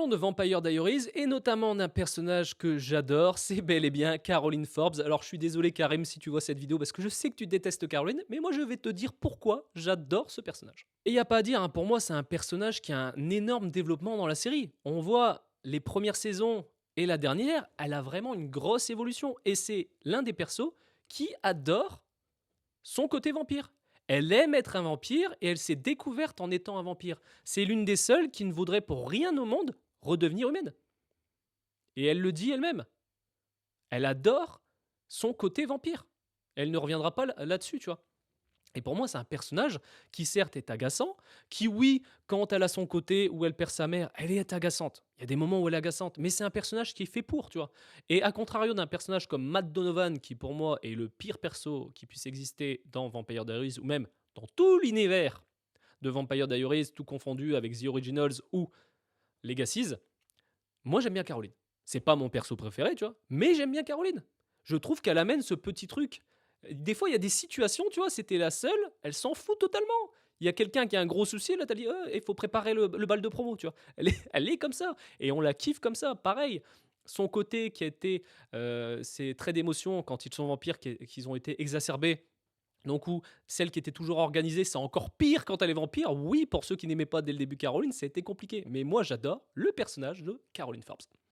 Parlons de Vampire Diaries et notamment d'un personnage que j'adore, c'est bel et bien Caroline Forbes. Alors je suis désolé Karim si tu vois cette vidéo parce que je sais que tu détestes Caroline, mais moi je vais te dire pourquoi j'adore ce personnage. Et il y a pas à dire, hein, pour moi c'est un personnage qui a un énorme développement dans la série. On voit les premières saisons et la dernière, elle a vraiment une grosse évolution et c'est l'un des persos qui adore son côté vampire. Elle aime être un vampire et elle s'est découverte en étant un vampire. C'est l'une des seules qui ne voudrait pour rien au monde redevenir humaine. Et elle le dit elle-même. Elle adore son côté vampire. Elle ne reviendra pas là-dessus, tu vois. Et pour moi, c'est un personnage qui certes est agaçant, qui oui, quand elle a son côté où elle perd sa mère, elle est agaçante. Il y a des moments où elle est agaçante, mais c'est un personnage qui est fait pour, tu vois. Et à contrario d'un personnage comme Matt Donovan, qui pour moi est le pire perso qui puisse exister dans Vampire Diaries, ou même dans tout l'univers de Vampire Diaries, tout confondu avec The Originals ou Legacies, moi j'aime bien Caroline. C'est pas mon perso préféré, tu vois, mais j'aime bien Caroline. Je trouve qu'elle amène ce petit truc. Des fois, il y a des situations, tu vois, c'était la seule, elle s'en fout totalement. Il y a quelqu'un qui a un gros souci, là, t'as dit, il faut préparer le bal de promo, tu vois. Elle est comme ça, et on la kiffe comme ça, pareil. Son côté qui a été, c'est très d'émotion quand ils sont vampires, qu'ils ont été exacerbés. Donc, où celle qui était toujours organisée, c'est encore pire quand elle est vampire. Oui, pour ceux qui n'aimaient pas dès le début Caroline, ça a été compliqué. Mais moi, j'adore le personnage de Caroline Forbes.